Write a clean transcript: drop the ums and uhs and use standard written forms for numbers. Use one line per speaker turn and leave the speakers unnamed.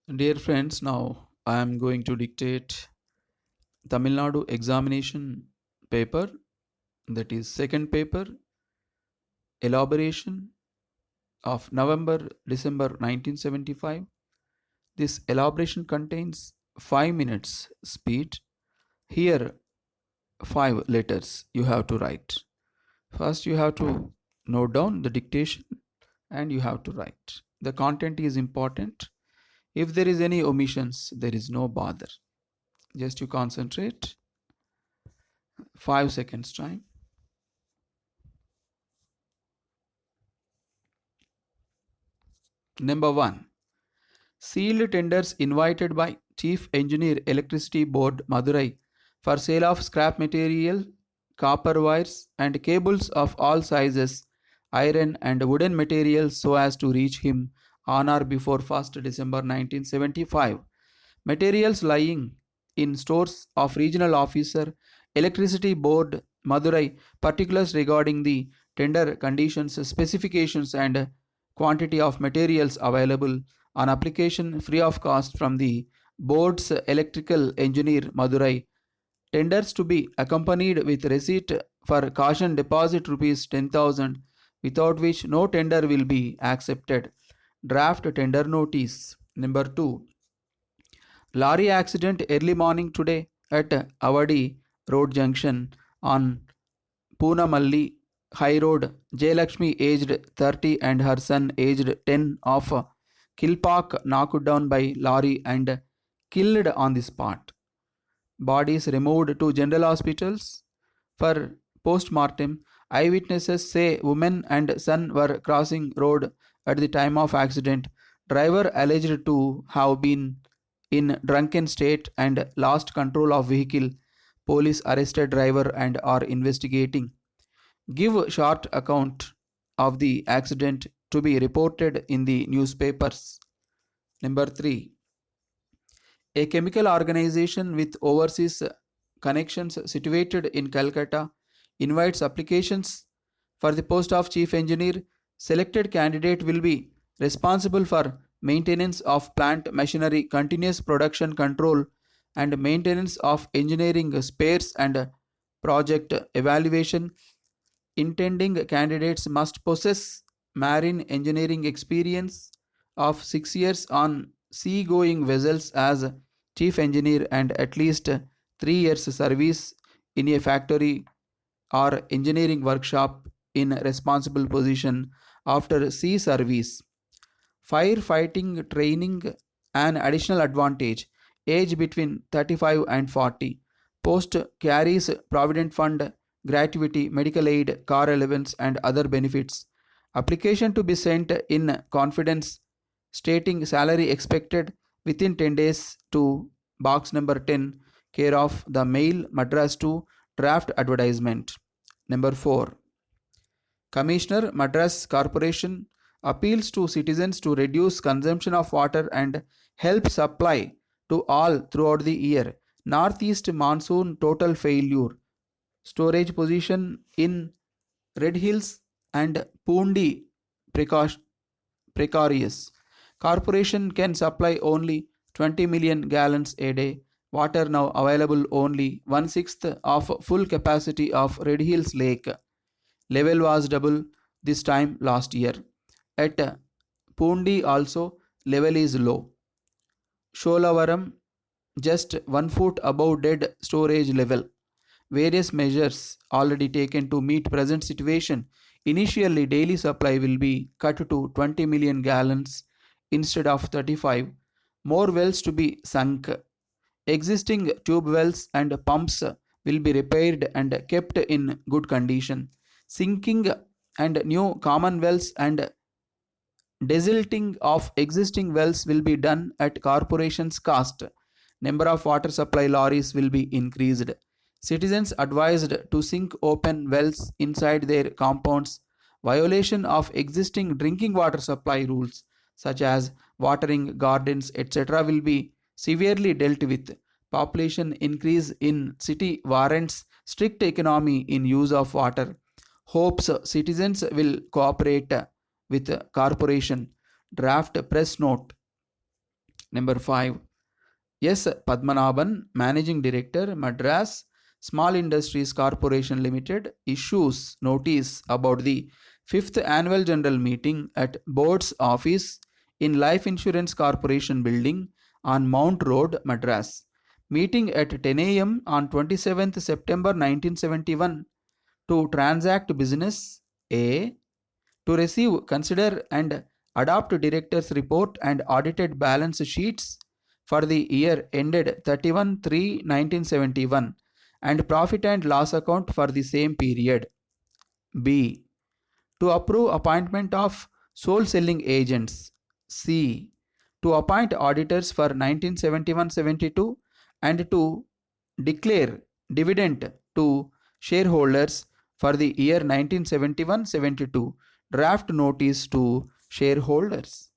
Dear friends, now I am going to dictate Tamil Nadu examination paper, that is second paper, elaboration of November December 1975. This elaboration contains 5 minutes speed. Here 5 letters you have to write. First you have to note down the dictation and you have to write. The content is important. If there is any omissions, there is no bother. Just you concentrate. 5 seconds time. Number 1. Sealed tenders invited by Chief Engineer Electricity Board Madurai for sale of scrap material, copper wires and cables of all sizes, iron and wooden materials so as to reach him on or before 1st December 1975. Materials lying in stores of Regional Officer, Electricity Board, Madurai, particulars regarding the tender conditions, specifications, and quantity of materials available on application free of cost from the board's electrical engineer Madurai. Tenders to be accompanied with receipt for caution deposit rupees 10,000, without which no tender will be accepted. Draft tender notice. Number 2. Lorry accident early morning today at Avadi Road Junction on Poonamalli High Road. Jayalakshmi aged 30 and her son aged 10 of Kilpak knocked down by lorry and killed on the spot. Bodies removed to general hospitals for post-mortem. Eyewitnesses say woman and son were crossing road at the time of accident. Driver alleged to have been in drunken state and lost control of vehicle. Police arrested driver and are investigating. Give short account of the accident to be reported in the newspapers. Number 3. A chemical organization with overseas connections situated in Calcutta invites applications for the post of chief engineer. Selected candidate will be responsible for maintenance of plant machinery, continuous production control, and maintenance of engineering spares and project evaluation. Intending candidates must possess marine engineering experience of 6 years on sea-going vessels as chief engineer and at least 3 years service in a factory or engineering workshop in responsible position after sea service. Firefighting training an additional advantage. Age between 35 and 40. Post carries Provident Fund, gratuity, medical aid, car allowance, and other benefits. Application to be sent in confidence, stating salary expected within 10 days to box number 10, care of the Mail, Madras to draft advertisement. Number 4. Commissioner, Madras Corporation appeals to citizens to reduce consumption of water and help supply to all throughout the year. Northeast monsoon total failure. Storage position in Red Hills and Pundi precarious. Corporation can supply only 20 million gallons a day. Water now available only one-sixth of full capacity of Red Hills Lake. Level was double this time last year. At Pundi also level is low. Sholavaram just 1 foot above dead storage level. Various measures already taken to meet present situation. Initially daily supply will be cut to 20 million gallons instead of 35. More wells to be sunk. Existing tube wells and pumps will be repaired and kept in good condition. Sinking and new common wells and desilting of existing wells will be done at corporation's cost. Number of water supply lorries will be increased. Citizens advised to sink open wells inside their compounds. Violation of existing drinking water supply rules such as watering gardens etc. will be severely dealt with. Population increase in city warrants strict economy in use of water. Hopes citizens will cooperate with corporation. Draft press note. Number 5. S. Padmanabhan, Managing Director, Madras Small Industries Corporation Limited, issues notice about the 5th Annual General Meeting at Board's office in Life Insurance Corporation Building on Mount Road, Madras. Meeting at 10 a.m. on 27th September 1971 to transact business. A. To receive, consider, and adopt director's report and audited balance sheets for the year ended 31/3/1971 and profit and loss account for the same period. B. To approve appointment of sole selling agents. C. To appoint auditors for 1971-72 and to declare dividend to shareholders for the year 1971-72. Draft notice to shareholders.